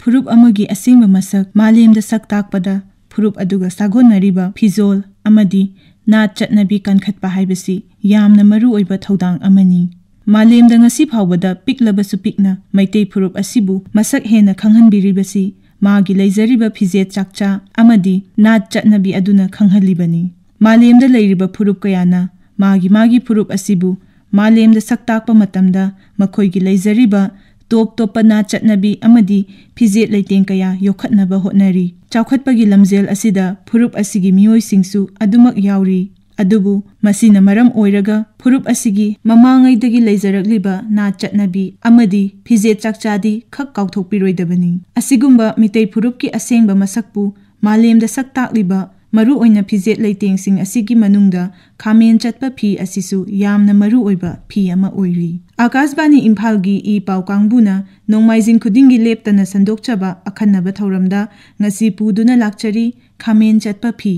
ꯐꯨꯔꯨꯞ ꯑꯃꯒꯤ ꯑꯁꯦꯡꯕ ꯃꯁꯛ ꯃꯥꯂꯦꯝꯗ ꯁꯛ ꯇꯥꯛꯄꯗ ꯐꯨꯔꯨꯞ ꯑꯗꯨꯒ ꯁꯥꯒꯣꯟꯅꯔꯤꯕ ꯐꯤꯖꯣꯜ ꯑꯃꯗꯤ ꯅꯥꯠ ꯆꯠꯅꯕꯤ ꯀꯟꯈꯠꯄ ꯍꯥꯏꯕꯁꯤ ꯌꯥꯝꯅ ꯃꯔꯨꯑꯣꯏꯕ ꯊꯧꯗꯥꯡ ꯑꯃꯅꯤ꯫ ꯃꯥꯂꯦꯝꯗ ꯉꯁꯤ ꯐꯥꯎꯕꯗ ꯄꯤꯛꯂꯕꯁꯨ ꯄꯤꯛꯅ ꯃꯩꯇꯩ ꯐꯨꯔꯨꯞ ꯑꯁꯤꯕꯨ ꯃꯁꯛ ꯍꯦꯟꯅ ꯈꯪꯍꯟꯕꯤꯔꯤꯕꯁꯤ ꯃꯥꯒꯤ ꯂꯩꯖꯔꯤꯕ ꯐꯤꯖꯦꯠ ꯆꯥꯛꯆꯥ ꯑꯃꯗꯤ ꯅꯥꯠ ꯆꯠꯅꯕꯤ ꯑꯗꯨꯅ ꯈꯪꯍꯜꯂꯤꯕꯅꯤ꯫ ꯃꯥꯂꯦꯝꯗ ꯂꯩꯔꯤꯕ ꯐꯨꯔꯨꯞ ꯀꯌꯥꯅ ꯃꯥꯒꯤ ꯐꯨꯔꯨꯞ ꯑꯁꯤꯕꯨ ꯃꯥꯂꯦꯝꯗ ꯁꯛ ꯇꯥꯛꯄ ꯃꯇꯝꯗ ꯃꯈꯣꯏꯒꯤ ꯂꯩꯖꯔꯤꯕ ꯇꯣꯞ ꯇꯣꯞꯄ ꯅꯥꯠ ꯆꯠꯅꯕꯤ ꯑꯃꯗꯤ ꯐꯤꯖꯦꯠ ꯂꯩꯇꯦꯡ ꯀꯌꯥ ꯌꯣꯛꯈꯠꯅꯕ ꯍꯣꯠꯅꯔꯤ꯫ ꯆꯥꯎꯈꯠꯄꯒꯤ ꯂꯝꯖꯦꯜ ꯑꯁꯤꯗ ꯐꯨꯔꯨꯞ ꯑꯁꯤꯒꯤ ꯃꯤꯑꯣꯏꯁꯤꯡꯁꯨ ꯑꯗꯨꯃꯛ ꯌꯥꯎꯔꯤ꯫ ꯑꯗꯨꯕꯨ ꯃꯁꯤꯅ ꯃꯔꯝ ꯑꯣꯏꯔꯒ ꯐꯨꯔꯨꯞ ꯑꯁꯤꯒꯤ ꯃꯃꯥꯡꯉꯩꯗꯒꯤ ꯂꯩꯖꯔꯛꯂꯤꯕ ꯅꯥꯠ ꯆꯠꯅꯕꯤ ꯑꯃꯗꯤ ꯐꯤꯖꯦꯠ ꯆꯥꯛꯆꯥꯗꯤ ꯈꯛ ꯀꯥꯎꯊꯣꯛꯄꯤꯔꯣꯏꯗꯕꯅꯤ꯫ ꯑꯁꯤꯒꯨꯝꯕ ꯃꯤꯇꯩ ꯐꯨꯔꯨꯞꯀꯤ ꯑꯁꯦꯡꯕ ꯃꯁꯛꯄꯨ ꯃꯥꯂꯦꯝꯗ ꯁꯛ ꯇꯥꯛꯂꯤꯕ ꯃꯔꯨꯑꯣꯏꯅ ꯐꯤꯖꯦꯠ ꯂꯩꯇꯦꯡꯁꯤꯡ ꯑꯁꯤꯒꯤ ꯃꯅꯨꯡꯗ ꯈꯥꯃꯦꯟ ꯆꯠꯄ ꯐꯤ ꯑꯁꯤꯁꯨ ꯌꯥꯝꯅ ꯃꯔꯨꯑꯣꯏꯕ ꯐꯤ ꯑꯃ ꯑꯣꯏꯔꯤ꯫ ꯑꯥꯀꯥꯁꯕꯥꯅꯤ ꯏꯝꯐꯥꯜꯒꯤ ꯏ ꯄꯥꯎ ꯀꯥꯡꯕꯨꯅ ꯅꯣꯡꯃꯥꯏꯖꯤꯡ ꯈꯨꯗꯤꯡꯒꯤ ꯂꯦꯞꯇꯅ ꯁꯟꯗꯣꯛꯆꯕ ꯑꯈꯟꯅꯕ ꯊꯧꯔꯝꯗ ꯉꯁꯤ ꯄꯨꯗꯨꯅ ꯂꯥꯛꯆꯔꯤ ꯈꯥꯃꯦꯟ ꯆꯠꯄ ꯐꯤ꯫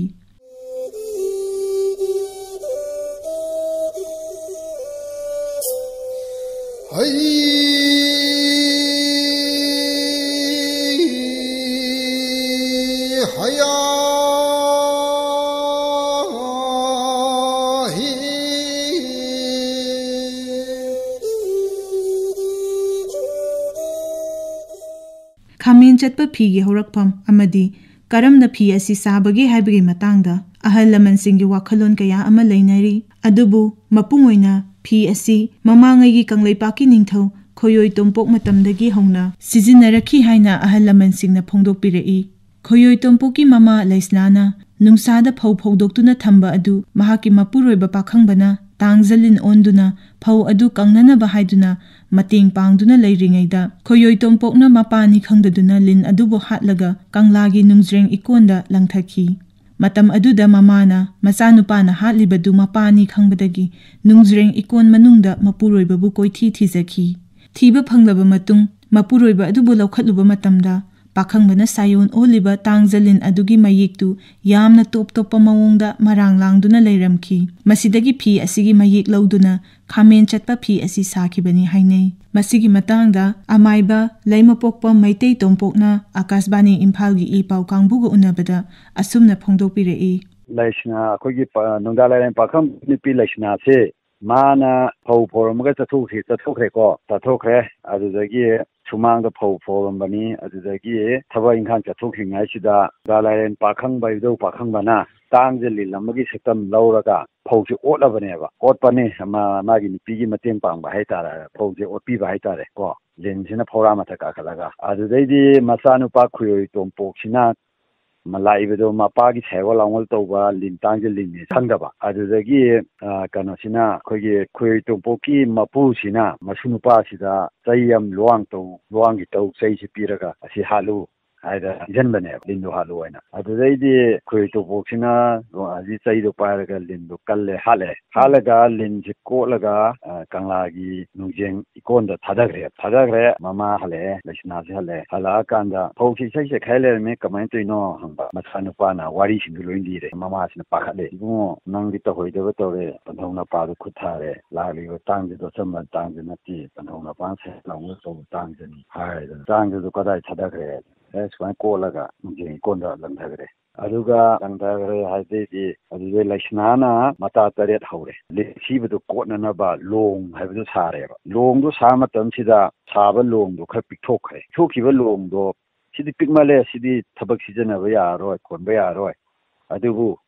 ꯈꯥꯃꯦꯟ ꯆꯠꯄ ꯐꯤꯒꯤ ꯍꯧꯔꯛꯐꯝ ꯑꯃꯗꯤ ꯀꯔꯝꯅ ꯐꯤ ꯑꯁꯤ ꯁꯥꯕꯒꯦ ꯍꯥꯏꯕꯒꯤ ꯃꯇꯥꯡꯗ ꯑꯍꯜ ꯂꯃꯟꯁꯤꯡꯒꯤ ꯋꯥꯈꯜꯂꯣꯟ ꯀꯌꯥ ꯑꯃ ꯂꯩꯅꯔꯤ꯫ ꯑꯗꯨꯕꯨ ꯃꯄꯨꯡ ꯑꯣꯏꯅ ꯐꯤ ꯑꯁꯤ ꯃꯃꯥꯡꯉꯩꯒꯤ ꯀꯪꯂꯩꯄꯥꯛꯀꯤ ꯅꯤꯡꯊꯧ ꯈꯣꯏꯌꯣꯏ ꯇꯣꯝꯄꯣꯛ ꯃꯇꯝꯗꯒꯤ ꯍꯧꯅ ꯁꯤꯖꯤꯟꯅꯔꯛꯈꯤ ꯍꯥꯏꯅ ꯑꯍꯜ ꯂꯃꯟꯁꯤꯡꯅ ꯐꯣꯡꯗꯣꯛꯄꯤꯔꯛꯏ꯫ ꯈꯣꯏꯌꯣꯏ ꯇꯣꯝꯄꯣꯛꯀꯤ ꯃꯃꯥ ꯂꯩꯁꯅꯥꯅ ꯅꯨꯡꯁꯥꯗ ꯐꯧ ꯐꯧꯗꯣꯛꯇꯨꯅ ꯊꯝꯕ ꯑꯗꯨ ꯃꯍꯥꯛꯀꯤ ꯃꯄꯨꯔꯣꯏꯕ ꯄꯥꯈꯪꯕꯅ ꯇꯥꯡꯖ ꯂꯤꯟ ꯑꯣꯟꯗꯨꯅ ꯐꯧ ꯑꯗꯨ ꯀꯪꯅꯅꯕ ꯍꯥꯏꯗꯨꯅ ꯃꯇꯦꯡ ꯄꯥꯡꯗꯨꯅ ꯂꯩꯔꯤꯉꯩꯗ ꯈꯣꯏꯌꯣꯏ ꯇꯣꯝꯄꯣꯛꯅ ꯃꯄꯥꯅꯤ ꯈꯪꯗꯗꯨꯅ ꯂꯤꯟ ꯑꯗꯨꯕꯨ ꯍꯥꯠꯂꯒ ꯀꯪꯂꯥꯒꯤ ꯅꯨꯡꯖ꯭ꯔꯦꯡ ꯏꯀꯣꯟꯗ ꯂꯪꯊꯈꯤ꯫ ꯃꯇꯝ ꯑꯗꯨꯗ ꯃꯃꯥꯅ ꯃꯆꯥꯅꯨꯄꯥꯅ ꯍꯥꯠꯂꯤꯕꯗꯨ ꯃꯄꯥꯅꯤ ꯈꯪꯕꯗꯒꯤ ꯅꯨꯡꯖ꯭ꯔꯦꯡ ꯏꯀꯣꯟ ꯃꯅꯨꯡꯗ ꯃꯄꯨꯔꯣꯏꯕꯕꯨ ꯀꯣꯏꯊꯤ ꯊꯤꯖꯈꯤ꯫ ꯊꯤꯕ ꯐꯪꯂꯕ ꯃꯇꯨꯡ ꯃꯄꯨꯔꯣꯏꯕ ꯑꯗꯨꯕꯨ ꯂꯧꯈꯠꯂꯨꯕ ꯃꯇꯝꯗ ꯄꯥꯈꯪꯕꯅ ꯁꯥꯌꯣꯟ ꯑꯣꯜꯂꯤꯕ ꯇꯥꯡꯖ ꯂꯤꯟ ꯑꯗꯨꯒꯤ ꯃꯌꯦꯛꯇꯨ ꯌꯥꯝꯅ ꯇꯣꯞ ꯇꯣꯞꯄ ꯃꯑꯣꯡꯗ ꯃꯔꯥꯡ ꯂꯥꯡꯗꯨꯅ ꯂꯩꯔꯝꯈꯤ꯫ ꯃꯁꯤꯗꯒꯤ ꯐꯤ ꯑꯁꯤꯒꯤ ꯃꯌꯦꯛ ꯂꯧꯗꯨꯅ ꯈꯥꯃꯦꯟ ꯆꯠꯄ ꯐꯤ ꯑꯁꯤ ꯁꯥꯈꯤꯕꯅꯤ ꯍꯥꯏꯅꯩ꯫ ꯃꯁꯤꯒꯤ ꯃꯇꯥꯡꯗ ꯑꯃꯥꯏꯕ ꯂꯩꯃꯄꯣꯛꯄ ꯃꯩꯇꯩ ꯇꯣꯝꯄꯣꯛꯅ ꯑꯥꯀꯥꯁꯕꯥꯅꯤ ꯏꯝꯐꯥꯜꯒꯤ ꯏ ꯄꯥꯎ ꯀꯥꯡꯕꯨꯒ ꯎꯅꯕꯗ ꯑꯁꯨꯝꯅ ꯐꯣꯡꯗꯣꯛꯄꯤꯔꯛꯏ꯫ ꯂꯩꯁꯅꯥ ꯑꯩꯈꯣꯏꯒꯤ ꯅꯨꯡꯗꯥꯡ ꯂꯥꯏꯔꯦꯟ ꯄꯥꯈꯪ ꯅꯨꯄꯤ ꯂꯩꯁꯅꯥꯁꯦ ꯃꯥꯅ ꯐꯧ ꯐꯧꯔꯝꯃꯒ ꯆꯠꯊꯣꯛꯈ꯭ꯔꯦ ꯑꯗꯨꯗꯒꯤ ꯁꯨꯃꯥꯡꯗ ꯐꯧ ꯐꯧꯔꯝꯕꯅꯤ꯫ ꯑꯗꯨꯗꯒꯤ ꯊꯕꯛ ꯏꯪꯈꯥꯡ ꯆꯠꯊꯣꯛꯈ꯭ꯔꯤꯉꯩꯁꯤꯗ ꯂꯥꯏꯔꯦꯟ ꯄꯥꯈꯪꯕ ꯏꯙꯧ ꯄꯥꯈꯪꯕꯅ ꯇꯥꯡꯖ ꯂꯤꯟ ꯑꯃꯒꯤ ꯁꯛꯇꯝ ꯂꯧꯔꯒ ꯐꯧꯁꯦ ꯑꯣꯠꯄꯅꯤ ꯃꯥꯒꯤ ꯅꯨꯄꯤꯒꯤ ꯃꯇꯦꯡ ꯄꯥꯡꯕ ꯍꯥꯏꯇꯥꯔꯦ, ꯐꯧꯁꯦ ꯑꯣꯠꯄꯤꯕ ꯍꯥꯏꯇꯥꯔꯦ ꯀꯣ ꯂꯤꯟꯁꯤꯅ ꯐꯧꯔꯥ ꯃꯊꯛ ꯀꯥꯈꯠꯂꯒ꯫ ꯑꯗꯨꯗꯩꯗꯤ ꯃꯆꯥꯅꯨꯄꯥ ꯈꯣꯏꯌꯣꯏ ꯇꯣꯝꯄꯣꯛꯁꯤꯅ ꯂꯥꯛꯏꯕꯗꯣ ꯃꯄꯥꯒꯤ ꯁꯥꯏꯋꯥꯜ ꯂꯥꯎꯋꯜ ꯇꯧꯕ ꯂꯤꯟ ꯇꯥꯡꯖ ꯂꯤꯟꯅꯤ ꯈꯪꯗꯕ꯫ ꯑꯗꯨꯗꯒꯤ ꯀꯩꯅꯣꯁꯤꯅ ꯑꯩꯈꯣꯏꯒꯤ ꯈꯣꯏꯌꯣꯏ ꯇꯣꯝꯄꯣꯛꯀꯤ ꯃꯄꯨꯁꯤꯅ ꯃꯁꯨ ꯅꯨꯄꯥꯁꯤda ꯆꯩ ꯑꯃ ꯂꯨꯋꯥꯡꯒꯤ ꯇꯧ ꯆꯩꯁꯤ ꯄꯤꯔꯒ ꯑꯁꯤ ꯍꯥꯠꯂꯨ ꯍꯥꯏꯗꯅ ꯄꯤꯁꯟꯕꯅꯦꯕ, ꯂꯤꯟꯗꯣ ꯍꯥꯠꯂꯨ ꯍꯥꯏꯅ꯫ ꯑꯗꯨꯗꯩꯗꯤ ꯈꯣꯏꯌꯣꯏ ꯇꯣꯝꯄꯣꯛꯁꯤꯅ ꯑꯁꯤ ꯆꯩꯗꯣ ꯄꯥꯏꯔꯒ ꯂꯤꯟꯗꯣ ꯍꯥꯠꯂꯒ ꯂꯤꯟꯁꯤ ꯀꯣꯠꯂꯒ ꯀꯪꯂꯥꯒꯤ ꯅꯨꯡꯖꯦꯡ ꯏꯀꯣꯟꯗ ꯊꯥꯗꯈ꯭ꯔꯦ꯫ ꯃꯃꯥ ꯍꯜꯂꯛꯑꯦ, ꯂꯩꯁꯅꯥꯁꯤ ꯍꯜꯂꯛꯑꯦ꯫ ꯍꯜꯂꯛꯑꯀꯥꯟꯗ ꯐꯧꯁꯤ ꯏꯁꯩ ꯆꯦꯈꯥꯏ ꯂꯩꯔꯝꯃꯦ, ꯀꯃꯥꯏꯅ ꯇꯧꯔꯤꯅꯣ ꯍꯪꯕ꯫ ꯃꯆꯥꯅꯨꯄꯥꯅ ꯋꯥꯔꯤꯁꯤꯡꯗꯨ ꯂꯣꯏ ꯂꯤꯔꯦ꯫ ꯃꯃꯥꯁꯤꯅ ꯄꯥꯈꯠꯂꯦ, ꯏꯕꯨꯡꯉꯣ ꯅꯪꯗꯤ ꯇꯧꯍꯩꯗꯕ ꯇꯧꯔꯦ, ꯄꯟꯊꯧ ꯅꯄꯥꯗꯨ ꯈꯨꯠ ꯊꯥꯔꯦ, ꯂꯥꯛꯂꯤꯕ ꯇꯥꯡꯖꯗꯣ ꯑꯆꯝꯕ ꯇꯥꯡꯖ ꯅꯠꯇꯦ, ꯄꯟꯊꯧ ꯅꯄꯥꯅ ꯁꯥꯏꯋꯥꯜ ꯂꯥꯎꯋꯜ ꯇꯧꯕ ꯇꯥꯡꯖꯅꯤ ꯍꯥꯏꯗꯅ ꯇꯥꯡꯖꯗꯣ ꯀꯗꯥꯏ ꯊꯥꯗꯈ꯭ꯔꯦ? ꯁꯨꯃꯥꯏꯅ ꯀꯣꯠꯂꯒ ꯅꯨꯡꯖꯦꯡ ꯏꯀꯣꯟꯗ ꯂꯪꯊꯈ꯭ꯔꯦ꯫ ꯑꯗꯨꯒ ꯂꯪꯊꯈ꯭ꯔꯦ ꯍꯥꯏꯕꯗꯩꯗꯤ ꯑꯗꯨꯗꯩ ꯂꯩꯁꯅꯥꯅ ꯃꯇꯥ 8 ꯍꯧꯔꯦ꯫ ꯁꯤꯕꯗꯣ ꯀꯣꯠꯅꯅꯕ ꯂꯣꯡ ꯍꯥꯏꯕꯗꯣ ꯁꯥꯔꯦꯕ꯫ ꯂꯣꯡꯗꯣ ꯁꯥꯕ ꯃꯇꯝꯁꯤꯗ ꯁꯥꯕ ꯂꯣꯡꯗꯣ ꯈꯔ ꯄꯤꯛꯊꯣꯛꯈ꯭ꯔꯦ꯫ ꯄꯤꯛꯊꯣꯛꯈꯤꯕ ꯂꯣꯡꯗꯣ ꯁꯤꯗꯤ ꯄꯤꯛꯃꯜꯂꯦ, ꯁꯤꯗꯤ ꯊꯕꯛ ꯁꯤꯖꯤꯟꯅꯕ ꯌꯥꯔꯔꯣꯏ, ꯈꯣꯟꯕ ꯌꯥꯔꯔꯣꯏ꯫ ꯑꯗꯨꯕꯨ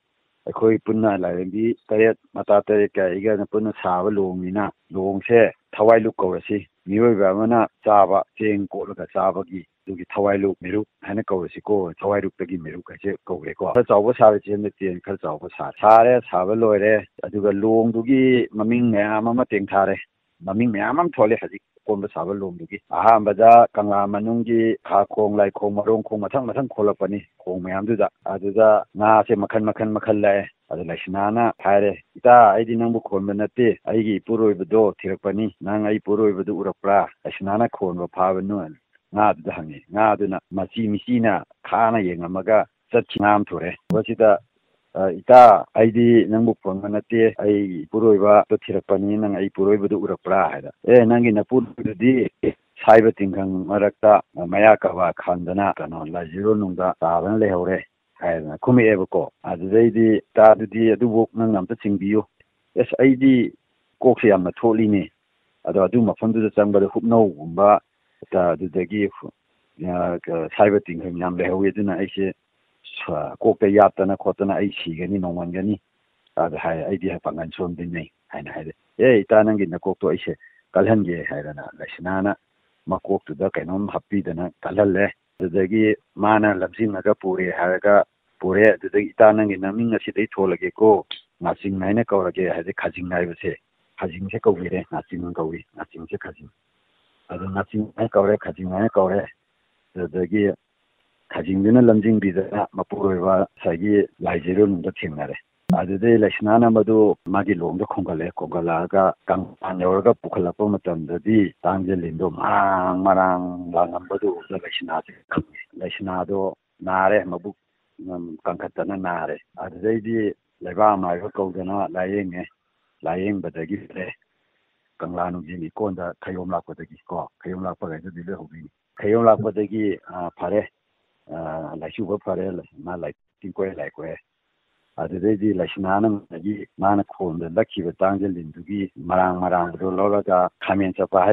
ꯑꯩꯈꯣꯏ ꯄꯨꯟꯅ ꯂꯥꯏꯔꯦꯝꯕꯤ 8 ꯃꯇꯥ 8 ꯑꯩꯒꯅ ꯄꯨꯟꯅ ꯁꯥꯕ ꯂꯣꯡꯅꯤꯅ ꯂꯣꯡꯁꯦ ꯊꯋꯥꯏꯂꯨꯛ ꯀꯧꯔꯁꯤ꯫ ꯃꯤꯑꯣꯏꯕ ꯑꯃꯅ ꯆꯥꯕ ꯆꯦꯡ ꯀꯣꯠꯂꯒ ꯆꯥꯕꯒꯤ ꯑꯗꯨꯒꯤ ꯊꯋꯥꯏꯂꯨꯛ ꯃꯦꯔꯨꯛ ꯍꯥꯏꯅ ꯀꯧꯔꯁꯤꯀꯣ, ꯊꯋꯥꯏꯔꯨꯛꯇꯒꯤ ꯃꯦꯔꯨꯛ ꯍꯥꯏꯁꯦ ꯀꯧꯔꯦꯀꯣ꯫ ꯈꯔ ꯆꯥꯎꯕ ꯁꯥꯔꯁꯤ ꯍꯟꯗꯛꯇꯤ ꯈꯔ ꯆꯥꯎꯕ ꯁꯥꯔꯦ, ꯁꯥꯕ ꯂꯣꯏꯔꯦ꯫ ꯑꯗꯨꯒ ꯂꯣꯡꯗꯨꯒꯤ ꯃꯃꯤꯡ ꯃꯌꯥꯝ ꯑꯃ ꯇꯦꯡꯊꯥꯔꯦ, ꯃꯃꯤꯡ ꯃꯌꯥꯝ ꯑꯃ ꯊꯣꯜꯂꯦ ꯍꯧꯖꯤꯛ ꯑꯀꯣꯟꯕ ꯁꯥꯕ ꯂꯣꯡꯗꯨꯒꯤ꯫ ꯑꯍꯥꯟꯕꯗ ꯀꯪꯂꯥ ꯃꯅꯨꯡꯒꯤ ꯈꯥꯈꯣꯡ, ꯂꯥꯏꯈꯣꯡ, ꯃꯔꯣꯡꯈꯣꯡ ꯃꯊꯪ ꯈꯣꯜꯂꯛꯄꯅꯤ ꯈꯣꯡ ꯃꯌꯥꯝꯗꯨꯗ꯫ ꯑꯗꯨꯗ ꯉꯥꯁꯦ ꯃꯈꯜ ꯂꯥꯛꯑꯦ꯫ ꯑꯗꯨ ꯂꯩꯁꯅꯥꯅ ꯍꯥꯏꯔꯦ, ꯏꯇꯥ ꯑꯩꯗꯤ ꯅꯪꯕꯨ ꯈꯣꯟꯕ ꯅꯠꯇꯦ, ꯑꯩꯒꯤ ꯏꯄꯨꯔꯣꯏꯕꯗꯣ ꯊꯤꯔꯛꯄꯅꯤ, ꯅꯪ ꯑꯩ ꯏꯄꯨꯔꯣꯏꯕꯗꯨ ꯎꯔꯛꯄ꯭ꯔꯥ? ꯂꯩꯁꯅꯥꯅ ꯈꯣꯟꯕ ꯐꯥꯕꯅꯣ ꯉꯥꯗꯨꯗ ꯍꯪꯉꯤ꯫ ꯉꯥꯗꯨꯅ ꯃꯤꯆꯤꯅ ꯈꯥꯅ ꯌꯦꯡꯉꯝꯃꯒ ꯉꯥ ꯑꯃ ꯊꯣꯔꯛꯑꯦ꯫ ꯃꯁꯤꯗ ꯏꯇꯥ ꯑꯩꯗꯤ ꯅꯪꯕꯨ ꯈꯣꯟꯕ ꯅꯠꯇꯦ, ꯑꯩ ꯏꯄꯨꯔꯣꯏꯕꯗꯣ ꯊꯤꯔꯛꯄꯅꯤ, ꯅꯪ ꯑꯩ ꯏꯄꯨꯔꯣꯏꯕꯗꯨ ꯎꯔꯛꯄ꯭ꯔꯥ ꯍꯥꯏꯗ꯫ ꯅꯪꯒꯤ ꯅꯄꯨꯔꯣꯏꯕꯗꯨꯗꯤ ꯁꯥꯏꯕ ꯇꯤꯡꯈꯪ ꯃꯔꯛꯇ ꯃꯌꯥ ꯀꯕꯥ ꯈꯥꯟꯗꯅ ꯀꯩꯅꯣ ꯂꯥꯏꯖꯤꯔꯣ ꯅꯨꯡꯗ ꯇꯥꯗꯅ ꯂꯩꯍꯧꯔꯦ ꯍꯥꯏꯗꯅ ꯈꯨꯝꯃꯛꯑꯦꯕꯀꯣ ꯑꯗꯨꯗꯩꯗꯤ ꯏꯇꯥꯗꯨꯗꯤ ꯑꯗꯨꯕꯨ ꯅꯪ ꯑꯝꯇ ꯆꯤꯡꯕꯤꯌꯨ ꯑꯁ ꯑꯩꯗꯤ ꯀꯣꯛꯁꯦ ꯌꯥꯝꯅ ꯊꯣꯛꯂꯤꯅꯦ ꯑꯗꯣ ꯑꯗꯨ ꯃꯐꯝꯗꯨꯗ ꯆꯪꯕꯗ ꯍꯨꯞꯅꯧꯒꯨꯝꯕ ꯑꯗꯨꯗꯒꯤ ꯁꯥꯏꯕ ꯇꯤꯡꯈꯪ ꯌꯥꯝ ꯂꯩꯍꯧꯋꯤ ꯑꯗꯨꯅ ꯑꯩꯁꯦ ꯀꯣꯛꯇ ꯌꯥꯠꯇꯅ ꯈꯣꯠꯇꯅ ꯑꯩ ꯁꯤꯒꯅꯤ ꯅꯣꯡꯃꯟꯒꯅꯤ ꯑꯗ ꯍꯥꯏ ꯑꯩꯗꯤ ꯄꯥꯡꯒꯜ ꯁꯣꯟꯗꯣꯏꯅꯦ ꯍꯥꯏꯅ ꯍꯥꯏꯔꯦ ꯏꯇꯥ ꯅꯪꯒꯤ ꯅꯀꯣꯛꯇꯣ ꯑꯩꯁꯦ ꯀꯜꯍꯟꯒꯦ ꯍꯥꯏꯗꯅ ꯂꯩꯁꯅꯥꯅ ꯃꯀꯣꯛꯇꯨꯗ ꯀꯩꯅꯣꯝ ꯍꯥꯞꯄꯤꯗꯅ ꯀꯜꯍꯜꯂꯦ ꯑꯗꯨꯗꯒꯤ ꯃꯥꯅ ꯂꯝꯖꯤꯡꯉꯒ ꯄꯨꯔꯦ ꯍꯥꯏꯔꯒ ꯄꯨꯔꯦ ꯑꯗꯨꯗꯒꯤ ꯏꯇꯥ ꯅꯪꯒꯤ ꯅꯃꯤꯡ ꯑꯁꯤꯗꯩ ꯊꯣꯜꯂꯒꯦꯀꯣ ꯉꯥꯆꯤꯡ ꯍꯥꯏꯅ ꯀꯧꯔꯒꯦ ꯍꯥꯏꯗꯤ ꯈꯥꯖꯤꯡ ꯍꯥꯏꯕꯁꯦ ꯈꯥꯖꯤꯡꯁꯦ ꯀꯧꯕꯤꯔꯦ ꯉꯥꯆꯤꯡ ꯀꯧꯏ ꯉꯥꯆꯤꯡꯁꯦ ꯈꯥꯖꯤꯡ ꯑꯗꯨ ꯉꯥꯆꯤꯡ ꯍꯥꯏꯅ ꯀꯧꯔꯦ ꯈꯥꯖꯤꯡ ꯍꯥꯏꯅ ꯀꯧꯔꯦ ꯑꯗꯨꯗꯒꯤ ꯈꯥꯖꯤꯡꯗꯨꯅ ꯂꯝꯖꯤꯡꯕꯤꯗꯅ ꯃꯄꯨꯔꯣꯏꯕ ꯉꯁꯥꯏꯒꯤ ꯂꯥꯏꯖꯤꯔꯣꯅꯨꯡꯗ ꯊꯦꯡꯅꯔꯦ ꯑꯗꯨꯗꯩ ꯂꯩꯁꯅꯥꯅ ꯃꯗꯨ ꯃꯥꯒꯤ ꯂꯣꯡꯗ ꯈꯣꯝꯒꯠꯂꯛꯑꯒ ꯀꯪꯐꯥꯟ ꯌꯧꯔꯒ ꯄꯨꯈꯠꯂꯛꯄ ꯃꯇꯝꯗꯗꯤ ꯇꯥꯡꯖꯦꯂꯤꯟꯗꯣ ꯃꯔꯥꯡ ꯃꯔꯥꯡ ꯂꯥꯡꯉꯝꯕꯗꯨ ꯎꯕꯗ ꯂꯩꯁꯅꯥꯁꯦ ꯈꯪꯉꯦ ꯂꯩꯁꯅꯥꯗꯣ ꯅꯥꯔꯦ ꯃꯕꯨꯛ ꯀꯟꯈꯠꯇꯅ ꯅꯥꯔꯦ ꯑꯗꯨꯗꯩꯗꯤ ꯂꯩꯕꯥꯛ ꯑꯃꯥꯏꯕ ꯀꯧꯗꯅ ꯂꯥꯏꯌꯦꯡꯉꯦ ꯂꯥꯏꯌꯦꯡꯕꯗꯒꯤ ꯀꯪꯂꯥ ꯅꯨꯡꯖꯤꯡ ꯏꯀꯣꯟꯗ ꯈꯌꯣꯝ ꯂꯥꯛꯄꯗꯒꯤ ꯈꯌꯣꯝ ꯂꯥꯛꯄꯒꯩꯗꯨꯗꯤ ꯂꯣꯏꯍꯧꯕꯤꯅꯤ ꯈꯌꯣꯝ ꯂꯥꯛꯄꯗꯒꯤ ꯐꯔꯦ ꯂꯥꯏꯆꯨꯕ ꯐꯔꯦ ꯃꯥ ꯇꯤꯡꯀꯣꯏ ꯂꯥꯏ ꯀꯣꯛꯑꯦ ꯑꯗꯨꯗꯩꯗꯤ ꯂꯩꯁꯅꯥꯅ ꯃꯥꯅ ꯈꯣꯟꯗ ꯂꯛꯈꯤꯕ ꯇꯥꯡꯖꯦꯂꯤꯟꯗꯨꯒꯤ ꯃꯔꯥꯡꯗꯣ ꯂꯧꯔꯒ ꯈꯥꯃꯦꯟ ꯆꯠꯄ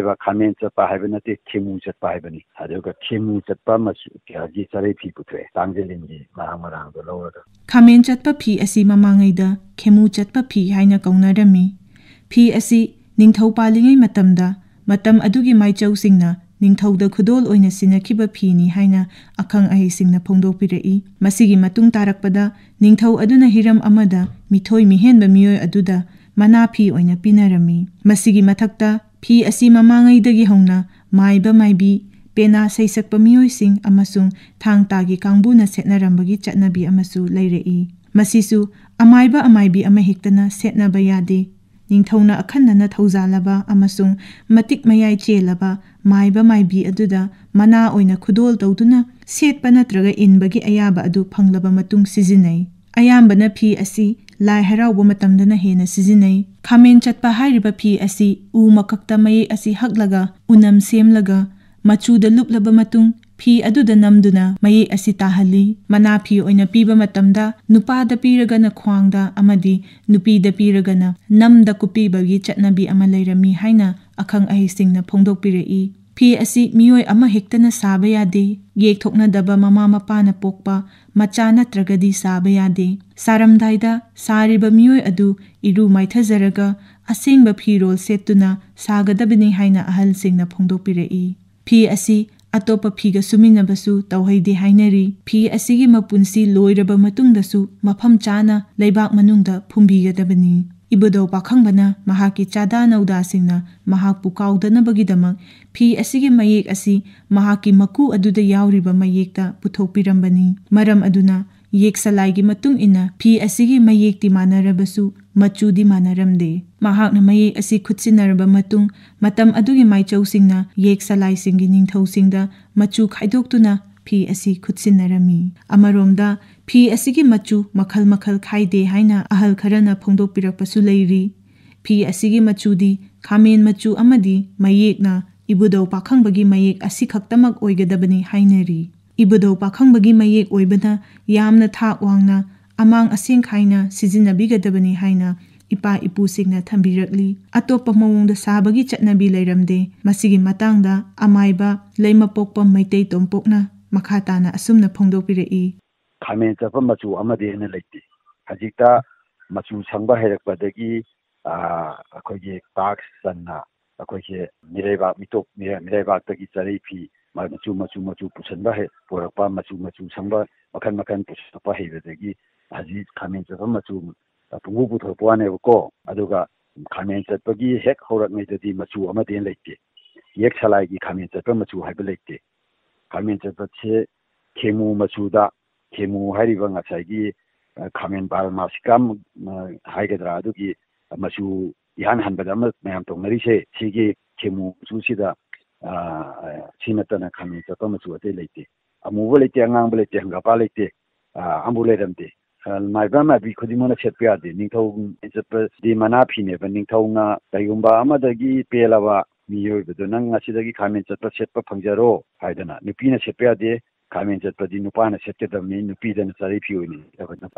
ꯍꯥꯏꯕ ꯅꯠꯇꯦ ꯈꯦꯃꯨ ꯆꯠꯄ ꯍꯥꯏꯕꯅꯤ ꯑꯗꯨꯒ ꯈꯦꯃꯨ ꯆꯠꯄ ꯃꯆꯨꯒꯤ ꯆꯔꯩ ꯐꯤ ꯄꯨꯊꯣꯛꯑꯦ ꯇꯥꯡꯖꯦꯂꯤꯟꯒꯤ ꯃꯔꯥꯡꯗꯣ ꯂꯧꯔꯒ ꯈꯥꯃꯦꯟ ꯆꯠꯄ ꯐꯤ ꯑꯁꯤ ꯃꯃꯥꯡꯉꯩꯗ ꯈꯦꯃꯨ ꯆꯠꯄ ꯐꯤ ꯍꯥꯏꯅ ꯀꯧꯅꯔꯝꯃꯤ ꯐꯤ ꯑꯁꯤ ꯅꯤꯡꯊꯧ ꯄꯥꯜꯂꯤꯉꯩ ꯃꯇꯝꯗ ꯃꯇꯝ ꯑꯗꯨꯒꯤ ꯃꯥꯏꯆꯧꯁꯤꯡꯅ ꯅꯤꯡꯊꯧꯗ ꯈꯨꯗꯣꯜ ꯑꯣꯏꯅ ꯁꯤꯟꯅꯈꯤꯕ ꯐꯤꯅꯤ ꯍꯥꯏꯅ ꯑꯈꯪ ꯑꯍꯩꯁꯤꯡꯅ ꯐꯣꯡꯗꯣꯛꯄꯤꯔꯛꯏ ꯃꯁꯤꯒꯤ ꯃꯇꯨꯡ ꯇꯥꯔꯛꯄꯗ ꯅꯤꯡꯊꯧ ꯑꯗꯨꯅ ꯍꯤꯔꯝ ꯑꯃꯗ ꯃꯤꯊꯣꯏ ꯃꯤꯍꯦꯟꯕ ꯃꯤꯑꯣꯏ ꯑꯗꯨꯗ ꯃꯅꯥ ꯐꯤ ꯑꯣꯏꯅ ꯄꯤꯅꯔꯝꯃꯤ ꯃꯁꯤꯒꯤ ꯃꯊꯛꯇ ꯐꯤ ꯑꯁꯤ ꯃꯃꯥꯡꯉꯩꯗꯒꯤ ꯍꯧꯅ ꯃꯥꯏꯕ ꯃꯥꯏꯕꯤ ꯄꯦꯅꯥ ꯁꯩꯁꯛꯄ ꯃꯤꯑꯣꯏꯁꯤꯡ ꯑꯃꯁꯨꯡ ꯊꯥꯡ ꯇꯥꯒꯤ ꯀꯥꯡꯕꯨꯅ ꯁꯦꯠꯅꯔꯝꯕꯒꯤ ꯆꯠꯅꯕꯤ ꯑꯃꯁꯨ ꯂꯩꯔꯛꯏ ꯃꯁꯤꯁꯨ ꯑꯃꯥꯏꯕ ꯑꯃꯥꯏꯕꯤ ꯑꯃꯍꯦꯛꯇꯅ ꯁꯦꯠꯅꯕ ꯌꯥꯗꯦ ꯅꯤꯡꯊꯧꯅ ꯑꯈꯟꯅꯅ ꯊꯧꯖꯥꯜꯂꯕ ꯑꯃꯁꯨꯡ ꯃꯇꯤꯛ ꯃꯌꯥꯏ ꯆꯦꯜꯂꯕ ꯃꯥꯏꯕ ꯃꯥꯏꯕꯤ ꯑꯗꯨꯗ ꯃꯅꯥ ꯑꯣꯏꯅ ꯈꯨꯗꯣꯜ ꯇꯧꯗꯨꯅ ꯁꯦꯠꯄ ꯅꯠꯇ꯭ꯔꯒ ꯏꯟꯕꯒꯤ ꯑꯌꯥꯕ ꯑꯗꯨ ꯐꯪꯂꯕ ꯃꯇꯨꯡ ꯁꯤꯖꯤꯟꯅꯩ ꯑꯌꯥꯝꯕꯅ ꯐꯤ ꯑꯁꯤ ꯂꯥꯏ ꯍꯔꯥꯎꯕ ꯃꯇꯝꯗꯅ ꯍꯦꯟꯅ ꯁꯤꯖꯤꯟꯅꯩ ꯈꯥꯃꯦꯟ ꯆꯠꯄ ꯍꯥꯏꯔꯤꯕ ꯐꯤ ꯑꯁꯤ ꯎ ꯃꯀꯛꯇ ꯃꯌꯦꯛ ꯑꯁꯤ ꯍꯛꯂꯒ ꯎꯅꯝ ꯁꯦꯝꯂꯒ ꯃꯆꯨꯗ ꯂꯨꯞꯂꯕ ꯃꯇꯨꯡ ꯐꯤ ꯑꯗꯨꯗ ꯅꯝꯗꯨꯅ ꯃꯌꯦꯛ ꯑꯁꯤ ꯇꯥꯍꯜꯂꯤ ꯃꯅꯥ ꯐꯤ ꯑꯣꯏꯅ ꯄꯤꯕ ꯃꯇꯝꯗ ꯅꯨꯄꯥꯗ ꯄꯤꯔꯒꯅ ꯈ꯭ꯋꯥꯡꯗ ꯑꯃꯗꯤ ꯅꯨꯄꯤꯗ ꯄꯤꯔꯒꯅ ꯅꯝꯗ ꯀꯨꯞꯄꯤꯕꯒꯤ ꯆꯠꯅꯕꯤ ꯑꯃ ꯂꯩꯔꯝꯃꯤ ꯍꯥꯏꯅ ꯑꯈꯪ ꯑꯍꯩꯁꯤꯡꯅ ꯐꯣꯡꯗꯣꯛꯄꯤꯔꯛꯏ ꯐꯤ ꯑꯁꯤ ꯃꯤꯑꯣꯏ ꯑꯃꯍꯦꯛꯇꯅ ꯁꯥꯕ ꯌꯥꯗꯦ ꯌꯦꯛꯊꯣꯛꯅꯗꯕ ꯃꯃꯥ ꯃꯄꯥꯅ ꯄꯣꯛꯄ ꯃꯆꯥ ꯅꯠꯇ꯭ꯔꯒꯗꯤ ꯁꯥꯕ ꯌꯥꯗꯦ ꯁꯥꯔꯝꯗꯥꯏꯗ ꯁꯥꯔꯤꯕ ꯃꯤꯑꯣꯏ ꯑꯗꯨ ꯏꯔꯨ ꯃꯥꯏꯊꯖꯔꯒ ꯑꯁꯦꯡꯕ ꯐꯤꯔꯣꯜ ꯁꯦꯠꯇꯨꯅ ꯁꯥꯒꯗꯕꯅꯤ ꯍꯥꯏꯅ ꯑꯍꯜꯁꯤꯡꯅ ꯐꯣꯡꯗꯣꯛꯄꯤꯔꯛꯏ ꯐꯤ ꯑꯁꯤ ꯑꯇꯣꯞꯄ ꯐꯤꯒ ꯁꯨꯃꯤꯟꯅꯕꯁꯨ ꯇꯧꯍꯩꯗꯦ ꯍꯥꯏꯅꯔꯤ ꯐꯤ ꯑꯁꯤꯒꯤ ꯃꯄꯨꯟꯁꯤ ꯂꯣꯏꯔꯕ ꯃꯇꯨꯡꯗꯁꯨ ꯃꯐꯝ ꯆꯥꯅ ꯂꯩꯕꯥꯛ ꯃꯅꯨꯡꯗ ꯐꯨꯝꯕꯤꯒꯗꯕꯅꯤ ꯏꯕꯨꯙꯧ ꯄꯥꯈꯪꯕꯅ ꯃꯍꯥꯛꯀꯤ ꯆꯥꯗꯥ ꯅꯧꯗꯥꯁꯤꯡꯅ ꯃꯍꯥꯛꯄꯨ ꯀꯥꯎꯗꯅꯕꯒꯤꯗꯃꯛ ꯐꯤ ꯑꯁꯤꯒꯤ ꯃꯌꯦꯛ ꯑꯁꯤ ꯃꯍꯥꯛꯀꯤ ꯃꯀꯨ ꯑꯗꯨꯗ ꯌꯥꯎꯔꯤꯕ ꯃꯌꯦꯛꯇ ꯄꯨꯊꯣꯛꯄꯤꯔꯝꯕꯅꯤ ꯃꯔꯝ ꯑꯗꯨꯅ ꯌꯦꯛꯁꯂꯥꯏꯒꯤ ꯃꯇꯨꯡ ꯏꯟꯅ ꯐꯤ ꯑꯁꯤꯒꯤ ꯃꯌꯦꯛꯇꯤ ꯃꯥꯟꯅꯔꯕꯁꯨ ꯃꯆꯨꯗꯤ ꯃꯥꯟꯅꯔꯝꯗꯦ ꯃꯍꯥꯛꯅ ꯃꯌꯦꯛ ꯑꯁꯤ ꯈꯨꯠꯁꯤꯟꯅꯔꯕ ꯃꯇꯨꯡ ꯃꯇꯝ ꯑꯗꯨꯒꯤ ꯃꯥꯏꯆꯧꯁꯤꯡꯅ ꯌꯦꯛꯁꯂꯥꯏꯁꯤꯡꯒꯤ ꯅꯤꯡꯊꯧꯁꯤꯡꯗ ꯃꯆꯨ ꯈꯥꯏꯗꯣꯛꯇꯨꯅ ꯐꯤ ꯑꯁꯤ ꯈꯨꯠꯁꯤꯟꯅꯔꯝꯃꯤ ꯑꯃꯔꯣꯝꯗ ꯐꯤ ꯑꯁꯤꯒꯤ ꯃꯆꯨ ꯃꯈꯜ ꯃꯈꯜ ꯈꯥꯏꯗꯦ ꯍꯥꯏꯅ ꯑꯍꯜ ꯈꯔꯅ ꯐꯣꯡꯗꯣꯛꯄꯤꯔꯛꯄꯁꯨ ꯂꯩꯔꯤ ꯐꯤ ꯑꯁꯤꯒꯤ ꯃꯆꯨꯗꯤ ꯈꯥꯃꯦꯟ ꯃꯆꯨ ꯑꯃꯗꯤ ꯃꯌꯦꯛꯅ ꯏꯕꯨꯙꯧ ꯄꯥꯈꯪꯕꯒꯤ ꯃꯌꯦꯛ ꯑꯁꯤꯈꯛꯇꯃꯛ ꯑꯣꯏꯒꯗꯕꯅꯤ ꯍꯥꯏꯅꯔꯤ ꯏꯕꯨꯙꯧ ꯄꯥꯈꯪꯕꯒꯤ ꯃꯌꯦꯛ ꯑꯣꯏꯕꯅ ꯌꯥꯝꯅ ꯊꯥꯛ ꯋꯥꯡꯅ ꯑꯃꯥꯡ ꯑꯁꯦꯡ ꯈꯥꯏꯅ ꯁꯤꯖꯤꯟꯅꯕꯤꯒꯗꯕꯅꯤ ꯍꯥꯏꯅ ꯏꯄꯥ ꯏꯄꯨꯁꯤꯡꯅ ꯊꯝꯕꯤꯔꯛꯂꯤ ꯑꯇꯣꯞꯄ ꯃꯑꯣꯡꯗ ꯁꯥꯕꯒꯤ ꯆꯠꯅꯕꯤ ꯂꯩꯔꯝꯗꯦ ꯃꯁꯤꯒꯤ ꯃꯇꯥꯡꯗ ꯑꯃꯥꯏꯕ ꯂꯩꯃꯄꯣꯛꯄ ꯃꯩꯇꯩ ꯇꯣꯝꯄꯣꯛꯅ ꯃꯈꯥ ꯇꯥꯅ ꯑꯁꯨꯝꯅ ꯐꯣꯡꯗꯣꯛꯄꯤꯔꯛꯏ ꯈꯥꯃꯦꯟ ꯆꯠꯄ ꯃꯆꯨ ꯑꯃꯗꯤ ꯍꯦꯟꯅ ꯂꯩꯇꯦ ꯍꯧꯖꯤꯛꯇ ꯃꯆꯨ ꯁꯪꯕ ꯍꯩꯔꯛꯄꯗꯒꯤ ꯑꯩꯈꯣꯏꯒꯤ ꯇꯥꯛꯁ ꯆꯟꯅ ꯑꯩꯈꯣꯏꯁꯦ ꯃꯤꯔꯩꯕꯥꯛꯇꯒꯤ ꯆꯔꯩ ꯐꯤ ꯃꯆꯨ ꯄꯨꯁꯟꯕ ꯄꯨꯔꯛꯄ ꯃꯆꯨ ꯁꯪꯕ ꯃꯈꯜ ꯄꯨꯁꯜꯂꯛꯄ ꯍꯩꯕꯗꯒꯤ ꯍꯧꯖꯤꯛ ꯈꯥꯃꯦꯟ ꯆꯠꯄ ꯃꯆꯨ ꯄꯨꯡꯕꯨ ꯄꯨꯊꯣꯔꯛꯄ ꯋꯥꯅꯦꯕꯀꯣ ꯑꯗꯨꯒ ꯈꯥꯃꯦꯟ ꯆꯠꯄꯒꯤ ꯍꯦꯛ ꯍꯧꯔꯛꯉꯩꯗꯗꯤ ꯃꯆꯨ ꯑꯃꯗꯤ ꯂꯩꯇꯦ ꯌꯦꯛ ꯁꯂꯥꯏꯒꯤ ꯈꯥꯃꯦꯟ ꯆꯠꯄ ꯃꯆꯨ ꯍꯥꯏꯕ ꯂꯩꯇꯦ ꯈꯥꯃꯦꯟ ꯆꯠꯄꯁꯦ ꯈꯦꯃꯨ ꯃꯆꯨꯗ ꯈꯦꯃꯨ ꯍꯥꯏꯔꯤꯕ ꯉꯁꯥꯏꯒꯤ ꯈꯥꯃꯦꯟ ꯕꯥꯔꯃꯥꯁꯤꯀꯥ ꯍꯥꯏꯒꯗ꯭ꯔꯥ ꯑꯗꯨꯒꯤ ꯃꯆꯨ ꯏꯍꯥꯟ ꯍꯥꯟꯕꯗ ꯑꯃ ꯃꯌꯥꯝ ꯇꯧꯅꯔꯤꯁꯦ ꯁꯤꯒꯤ ꯈꯦꯃꯨ ꯃꯆꯨꯁꯤꯗ ꯁꯤ ꯅꯠꯇꯅ ꯈꯥꯃꯦꯟ ꯆꯠꯄ ꯃꯆꯨ ꯑꯇꯩ ꯂꯩꯇꯦ ꯑꯃꯨꯕ ꯂꯩꯇꯦ ꯑꯉꯥꯡꯕ ꯂꯩꯇꯦ ꯍꯪꯒꯥꯄꯥ ꯂꯩꯇꯦ ꯑꯝꯕꯨ ꯂꯩꯔꯝꯗꯦ ꯃꯥꯏꯕ ꯃꯥꯏꯕꯤ ꯈꯨꯗꯤꯡꯃꯛꯅ ꯁꯦꯠꯄ ꯌꯥꯗꯦ ꯅꯤꯡꯊꯧ ꯆꯠꯄꯗꯤ ꯃꯅꯥ ꯐꯤꯅꯦꯕ ꯅꯤꯡꯊꯧꯅ ꯀꯩꯒꯨꯝꯕ ꯑꯃꯗꯒꯤ ꯄꯦꯜꯂꯕ 미요이ꯕ도 ꯅꯪ ꯉꯁꯤꯗꯒꯤ ꯈꯥꯃꯦꯟ ꯆꯠꯄ ꯁꯦꯠꯄ ꯐꯪꯖꯔꯣ ꯍꯥꯏꯗꯅ ꯅꯨꯄꯤꯅ ꯁꯦꯠꯄ ꯌꯥꯗꯦ ꯈꯥꯃꯦꯟ ꯆꯠꯄꯗꯤ ꯅꯨꯄꯥꯅ ꯁꯦꯠꯀꯗꯕꯅꯤ ꯅꯨꯄꯤꯗꯅ ꯆꯥꯔꯤ ꯐꯤ ꯑꯣꯏꯅꯤ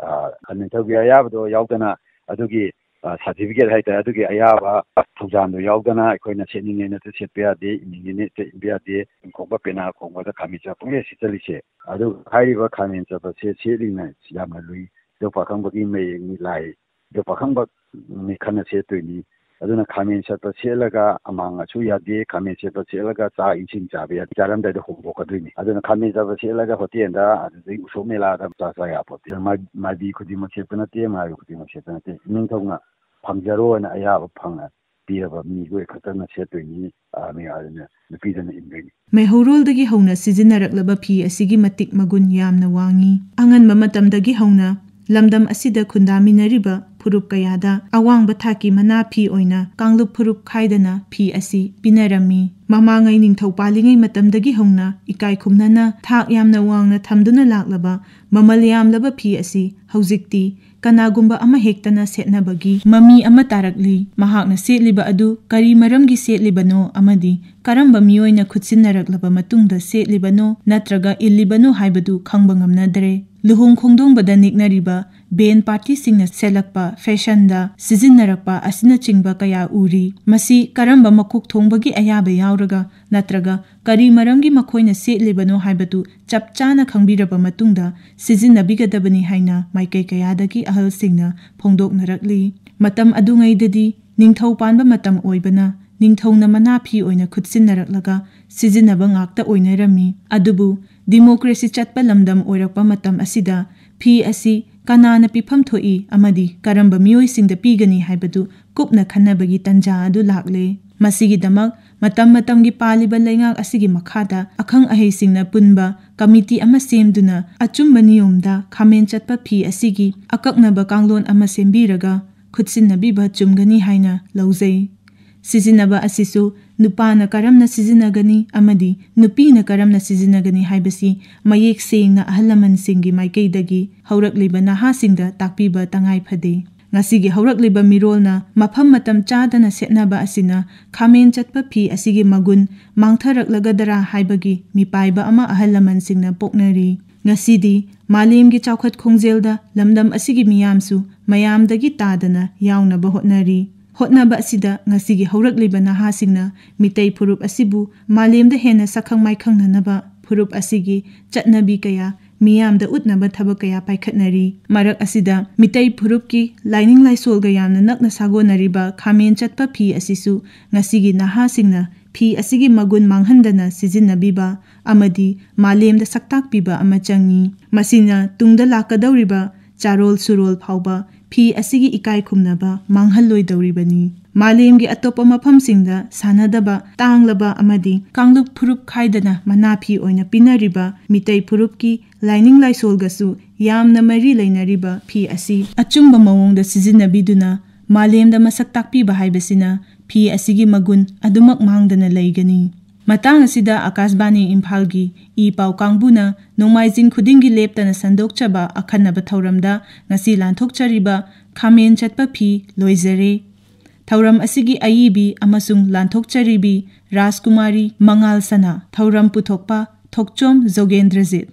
ꯅꯤꯡꯊꯧꯒꯤ ꯑꯌꯥꯕꯗꯣ ꯌꯥꯎꯗꯅ ꯑꯗꯨꯒꯤ ꯁꯥꯔꯇꯤꯐꯤꯀꯦꯠ ꯍꯥꯏꯇꯥꯔꯦ ꯑꯗꯨꯒꯤ ꯑꯌꯥꯕ ꯊꯧꯖꯥꯟꯗꯣ ꯌꯥꯎꯗꯅ ꯑꯩꯈꯣꯏꯅ ꯁꯦꯠꯅꯤꯡꯉꯦꯅ ꯁꯦꯠꯄ ꯌꯥꯗꯦ ꯏꯅꯤꯡꯉꯦꯅ ꯁꯦꯠꯄ ꯌꯥꯗꯦ ꯈꯣꯡꯕ ꯄꯦꯅꯥ ꯈꯣꯡꯕꯗ ꯈꯥꯃꯦꯟ ꯆꯠꯄ ꯄꯨꯡꯁꯦꯠ ꯁꯦꯠꯆꯜꯂꯤꯁꯦ ꯑꯗꯨ ꯍꯥꯏꯔꯤꯕ ꯈꯥꯃꯦꯟ ꯆꯠꯄꯁꯦ ꯁꯦꯠꯂꯤꯉꯩ ꯌꯥꯝꯅ ꯂꯨꯏ ꯏꯙꯧ ꯄꯥꯈꯪꯕꯒꯤ ꯃꯌꯦꯛꯅꯤ ꯂꯥꯏ ꯏꯙꯧ ꯄꯥꯈꯪꯕ ꯈꯟꯅ ꯁꯦꯠꯇꯣꯏꯅꯤ ꯑꯗꯨꯅ ꯈꯥꯃꯦꯟ ꯆꯠꯄ ꯁꯦꯠꯂꯒ ꯑꯃꯥꯡꯑꯁꯨ ꯌꯥꯗꯦ ꯈꯥꯃꯦꯟ ꯆꯠꯄ ꯁꯦꯠꯂꯒ ꯆꯥꯛ ꯏꯁꯤꯡ ꯆꯥꯕ ꯌꯥꯗꯦ ꯆꯥꯔꯝꯗꯥꯏꯗ ꯍꯣꯡꯗꯣꯛꯀꯗꯣꯏꯅꯤ ꯑꯗꯨꯅ ꯈꯥꯃꯦꯟ ꯆꯠꯄ ꯁꯦꯠꯂꯒ ꯍꯣꯇꯦꯜꯗ ꯑꯗꯨꯗꯒꯤ ꯎꯁꯣꯞ ꯃꯦꯂꯥꯗ ꯆꯥ ꯌꯥꯄꯣꯠꯇꯦ ꯃꯥꯏꯕꯤ ꯈꯨꯗꯤꯡꯃꯛ ꯁꯦꯠꯄ ꯅꯠꯇꯦ ꯃꯥꯏꯕꯤ ꯈꯨꯗꯤꯡꯃꯛ ꯁꯦꯠꯄ ꯅꯠꯇꯦ ꯅꯤꯡꯊꯧꯅ ꯐꯪꯖꯔꯣꯅ ꯑꯌꯥꯕ ꯐꯪꯅ ꯄꯤꯔꯕ ꯃꯤꯈꯣꯏ ꯈꯛꯇꯅ ꯁꯦꯠꯇꯣꯏꯅꯤ ꯑꯗꯨꯅ ꯅꯨꯄꯤꯗꯅ ꯏꯟꯗꯣꯏꯅꯤ ꯃꯩꯍꯧꯔꯣꯜꯗꯒꯤ ꯍꯧꯅ ꯁꯤꯖꯤꯟꯅꯔꯛꯂꯕ ꯐꯤ ꯑꯁꯤꯒꯤ ꯃꯇꯤꯛ ꯃꯒꯨꯟ ꯌꯥꯝꯅ ꯋꯥꯡꯉꯤ ꯑꯉꯟꯕ ꯃꯇꯝꯗꯒꯤ ꯍꯧꯅ ꯂꯝꯗꯝ ꯑꯁꯤꯗ ꯈꯨꯟꯗꯥꯃꯤꯟꯅꯔꯤꯕ ꯐꯨꯔꯨꯞ ꯀꯌꯥꯗ ꯑꯋꯥꯡꯕ ꯊꯥꯛꯀꯤ ꯃꯅꯥ ꯐꯤ ꯑꯣꯏꯅ ꯀꯥꯡꯂꯨꯞ ꯐꯨꯔꯨꯞ ꯈꯥꯏꯗꯅ ꯐꯤ ꯑꯁꯤ ꯄꯤꯅꯔꯝꯃꯤ ꯃꯃꯥꯡꯉꯩ ꯅꯤꯡꯊꯧ ꯄꯥꯜꯂꯤꯉꯩ ꯃꯇꯝꯗꯒꯤ ꯍꯧꯅ ꯏꯀꯥꯏ ꯈꯨꯝꯅꯅ ꯊꯥꯛ ꯌꯥꯝꯅ ꯋꯥꯡꯅ ꯊꯝꯗꯨꯅ ꯂꯥꯛꯂꯕ ꯃꯃꯜ ꯌꯥꯝꯂꯕ ꯐꯤ ꯑꯁꯤ ꯍꯧꯖꯤꯛꯇꯤ ꯀꯅꯥꯒꯨꯝꯕ ꯑꯃꯍꯦꯛꯇꯅ ꯁꯦꯠꯅꯕꯒꯤ ꯃꯃꯤ ꯑꯃ ꯇꯥꯔꯛꯂꯤ ꯃꯍꯥꯛꯅ ꯁꯦꯠꯂꯤꯕ ꯑꯗꯨ ꯀꯔꯤ ꯃꯔꯝꯒꯤ ꯁꯦꯠꯂꯤꯕꯅꯣ ꯑꯃꯗꯤ ꯀꯔꯝꯕ ꯃꯤꯑꯣꯏꯅ ꯈꯨꯠꯁꯤꯟꯅꯔꯛꯂꯕ ꯃꯇꯨꯡꯗ ꯁꯦꯠꯂꯤꯕꯅꯣ ꯅꯠꯇ꯭ꯔꯒ ꯏꯜꯂꯤꯕꯅꯣ ꯍꯥꯏꯕꯗꯨ ꯈꯪꯕ ꯉꯝꯅꯗ꯭ꯔꯦ ꯂꯨꯍꯣꯡ ꯈꯣꯡꯗꯣꯡꯕꯗ ꯅꯤꯛꯅꯔꯤꯕ ꯕꯦꯟ ꯄꯥꯔꯇꯤꯁꯤꯡꯅ ꯁꯦꯠꯂꯛꯄ ꯐꯦꯁꯟꯗ ꯁꯤꯖꯤꯟꯅꯔꯛꯄ ꯑꯁꯤꯅꯆꯤꯡꯕ ꯀꯌꯥ ꯎꯔꯤ ꯃꯁꯤ ꯀꯔꯝꯕ ꯃꯀꯣꯛ ꯊꯣꯡꯕꯒꯤ ꯑꯌꯥꯕ ꯌꯥꯎꯔꯒ ꯅꯠꯇ꯭ꯔꯒ ꯀꯔꯤ ꯃꯔꯝꯒꯤ ꯃꯈꯣꯏꯅ ꯁꯦꯠꯂꯤꯕꯅꯣ ꯍꯥꯏꯕꯗꯨ ꯆꯞ ꯆꯥꯅ ꯈꯪꯕꯤꯔꯕ ꯃꯇꯨꯡꯗ ꯁꯤꯖꯤꯟꯅꯕꯤꯒꯗꯕꯅꯤ ꯍꯥꯏꯅ ꯃꯥꯏꯀꯩ ꯀꯌꯥꯗꯒꯤ ꯑꯍꯜꯁꯤꯡꯅ ꯐꯣꯡꯗꯣꯛꯅꯔꯛꯂꯤ ꯃꯇꯝ ꯑꯗꯨꯉꯩꯗꯗꯤ ꯅꯤꯡꯊꯧ ꯄꯥꯟꯕ ꯃꯇꯝ ꯑꯣꯏꯕꯅ ꯅꯤꯡꯊꯧꯅ ꯃꯅꯥ ꯐꯤ ꯑꯣꯏꯅ ꯈꯨꯠꯁꯤꯟꯅꯔꯛꯂꯒ ꯁꯤꯖꯤꯟꯅꯕ ꯉꯥꯛꯇ ꯑꯣꯏꯅꯔꯝꯃꯤ ꯑꯗꯨꯕꯨ ꯗꯤꯃꯣꯀ꯭ꯔꯦꯁꯤ ꯆꯠꯄ ꯂꯝꯗꯝ ꯑꯣꯏꯔꯛꯄ ꯃꯇꯝ ꯑꯁꯤꯗ ꯐꯤ ꯑꯁꯤ ꯀꯅꯥꯅ ꯄꯤꯐꯝ ꯊꯣꯛꯏ ꯑꯃꯗꯤ ꯀꯔꯝꯕ ꯃꯤꯑꯣꯏꯁꯤꯡꯗ ꯄꯤꯒꯅꯤ ꯍꯥꯏꯕꯗꯨ ꯀꯨꯞꯅ ꯈꯟꯅꯕꯒꯤ ꯇꯟꯖꯥ ꯑꯗꯨ ꯂꯥꯛꯂꯦ ꯃꯁꯤꯒꯤꯗꯃꯛ ꯃꯇꯝ ꯃꯇꯝꯒꯤ ꯄꯥꯜꯂꯤꯕ ꯂꯩꯉꯥꯛ ꯑꯁꯤꯒꯤ ꯃꯈꯥꯗ ꯑꯈꯪ ꯑꯍꯩꯁꯤꯡꯅ ꯄꯨꯟꯕ ꯀꯃꯤꯇꯤ ꯑꯃ ꯁꯦꯝꯗꯨꯅ ꯑꯆꯨꯝꯕ ꯅꯤꯌꯣꯝꯗ ꯈꯥꯃꯦꯟ ꯆꯠꯄ ꯐꯤ ꯑꯁꯤꯒꯤ ꯑꯀꯛꯅꯕ ꯀꯥꯡꯂꯣꯟ ꯑꯃ ꯁꯦꯝꯕꯤꯔꯒ ꯈꯨꯠꯁꯤꯟꯅꯕꯤꯕ ꯆꯨꯝꯒꯅꯤ ꯍꯥꯏꯅ ꯂꯧꯖꯩ ꯁꯤꯖꯤꯟꯅꯕ ꯑꯁꯤꯁꯨ ꯅꯨꯄꯥꯅ ꯀꯔꯝꯅ ꯁꯤꯖꯤꯟꯅꯒꯅꯤ ꯑꯃꯗꯤ ꯅꯨꯄꯤꯅ ꯀꯔꯝꯅ ꯁꯤꯖꯤꯟꯅꯒꯅꯤ ꯍꯥꯏꯕꯁꯤ ꯃꯌꯦꯛ ꯁꯦꯡꯅ ꯑꯍꯜ ꯂꯃꯟꯁꯤꯡꯒꯤ ꯃꯥꯏꯀꯩꯗꯒꯤ ꯍꯧꯔꯛꯂꯤꯕ ꯅꯍꯥꯁꯤꯡꯗ ꯇꯥꯛꯄꯤꯕ ꯇꯉꯥꯏ ꯐꯗꯦ ꯉꯁꯤꯒꯤ ꯍꯧꯔꯛꯂꯤꯕ ꯃꯤꯔꯣꯜꯅ ꯃꯐꯝ ꯃꯇꯝ ꯆꯥꯗꯅ ꯁꯦꯠꯅꯕ ꯑꯁꯤꯅ ꯈꯥꯃꯦꯟ ꯆꯠꯄ ꯐꯤ ꯑꯁꯤꯒꯤ ꯃꯒꯨꯟ ꯃꯥꯡꯊꯔꯛꯂꯒꯗꯔꯥ ꯍꯥꯏꯕꯒꯤ ꯃꯤꯄꯥꯏꯕ ꯑꯃ ꯑꯍꯜ ꯂꯃꯟꯁꯤꯡꯅ ꯄꯣꯛꯅꯔꯤ ꯉꯁꯤꯗꯤ ꯃꯥꯂꯦꯝꯒꯤ ꯆꯥꯎꯈꯠ ꯈꯣꯡꯖꯦꯜꯗ ꯂꯝꯗꯝ ꯑꯁꯤꯒꯤ ꯃꯤꯌꯥꯝꯁꯨ ꯃꯌꯥꯝꯗꯒꯤ ꯇꯥꯗꯅ ꯌꯥꯎꯅꯕ ꯍꯣꯠꯅꯔꯤ ꯍꯣꯠꯅꯕ ꯑꯁꯤꯗ ꯉꯁꯤꯒꯤ ꯍꯧꯔꯛꯂꯤꯕ ꯅꯍꯥꯁꯤꯡꯅ ꯃꯤꯇꯩ ꯐꯨꯔꯨꯞ ꯑꯁꯤꯕꯨ ꯃꯥꯂꯦꯝꯗ ꯍꯦꯟꯅ ꯁꯛꯈꯪ ꯃꯥꯏꯈꯪꯅꯅꯕ ꯐꯨꯔꯨꯞ ꯑꯁꯤꯒꯤ ꯆꯠꯅꯕꯤ ꯀꯌꯥ ꯃꯤꯌꯥꯝꯗ ꯎꯠꯅꯕ ꯊꯕꯛ ꯀꯌా ꯄꯥꯏꯈꯠꯅꯔꯤ ꯃꯔꯛ ꯑꯁꯤꯗ ꯃꯤꯇꯩ ꯐꯨꯔꯨꯞꯀꯤ ꯂꯥꯏꯅꯤꯡ ꯂꯥꯏꯁꯣꯜꯒ ꯌꯥꯝꯅ ꯅꯛꯅ ꯁꯥꯒꯣꯟꯅꯔꯤꯕ ꯈꯥꯃꯦꯟ ꯆꯠꯄ ꯐꯤ ꯑꯁꯤꯁꯨ ꯉꯁꯤꯒꯤ ꯅꯍꯥꯁꯤꯡꯅ ꯐꯤ ꯑꯁꯤꯒꯤ ꯃꯒꯨꯟ ꯃꯥꯡꯍꯟꯗꯅ ꯁꯤꯖꯤꯟꯅꯕꯤꯕ ꯑꯃꯗꯤ ꯃꯥꯂꯦꯝꯗ ꯁꯛꯇꯥꯛꯄꯤꯕ ꯑꯃ ꯆꯪꯏ ꯃꯁꯤꯅ ꯇꯨꯡꯗ ꯂꯥꯛꯀꯗꯧꯔꯤꯕ ꯆꯥꯔꯣꯜ ꯁꯨꯔꯣꯜ ꯐꯥꯎꯕ ꯐꯤ ꯑꯁꯤꯒꯤ ꯏꯀꯥꯏ ꯈꯨꯝꯅꯕ ꯃꯥꯡꯍꯜꯂꯣꯏꯗꯧꯔꯤꯕꯅꯤ ꯃꯥꯂꯦꯝꯒꯤ ꯑꯇꯣꯞꯄ ꯃꯐꯝꯁꯤꯡꯗ ꯁꯥꯟꯅꯗꯕ ꯇꯥꯡꯂꯕ ꯑꯃꯗꯤ ꯀꯥꯡꯂꯨꯞ ꯐꯨꯔꯨꯞ ꯈꯥꯏꯗꯅ ꯃꯅꯥ ꯐꯤ ꯑꯣꯏꯅ ꯄꯤꯅꯔꯤꯕ ꯃꯤꯇꯩ ꯐꯨꯔꯨꯞꯀꯤ ꯂꯥꯏꯅꯤꯡ ꯂꯥꯏꯁꯣꯜꯒꯁꯨ ꯌꯥꯝꯅ ꯃꯔꯤ ꯂꯩꯅꯔꯤꯕ ꯐꯤ ꯑꯁꯤ ꯑꯆꯨꯝꯕ ꯃꯑꯣꯡꯗ ꯁꯤꯖꯤꯟꯅꯕꯤꯗꯨꯅ ꯃꯥꯂꯦꯝꯗ ꯃꯁꯛ ꯇꯥꯛꯄꯤꯕ ꯍꯥꯏꯕꯁꯤꯅ ꯐꯤ ꯑꯁꯤꯒꯤ ꯃꯒꯨꯟ ꯑꯗꯨꯃꯛ ꯃꯥꯡꯗꯅ ꯂꯩꯒꯅꯤ ꯃꯇꯥꯡ ꯑꯁꯤꯗ ꯑꯀꯥꯁꯕꯥꯅꯤ ꯏꯝꯐꯥꯜꯒꯤ ꯏ ꯄꯥꯎ ꯀꯥꯡꯕꯨꯅ ꯅꯣꯡꯃꯥꯏꯖꯤꯡ ꯈꯨꯗꯤꯡꯒꯤ ꯂꯦꯞꯇꯅ ꯁꯟꯗꯣꯛꯆꯕ ꯑꯈꯟꯅꯕ ꯊꯧꯔꯝꯗ ꯉꯁꯤ ꯂꯥꯟꯊꯣꯛꯆꯔꯤꯕ ꯈꯥꯃꯦꯟ ꯆꯠꯄ ꯐꯤ ꯂꯣꯏꯖꯔꯦ ꯊꯧꯔꯝ ꯑꯁꯤꯒꯤ ꯑꯏꯕꯤ ꯑꯃꯁꯨꯡ ꯂꯥꯟꯊꯣꯛꯆꯔꯤꯕꯤ ꯔꯥꯖꯀꯨꯃꯥꯔꯤ ꯃꯉꯥꯜ ꯁꯅꯥ ꯊꯧꯔꯝ ꯄꯨꯊꯣꯛꯄ ꯊꯣꯛꯆꯣꯝ ꯖꯣꯒꯦꯟꯗ꯭ꯔꯖꯤꯠ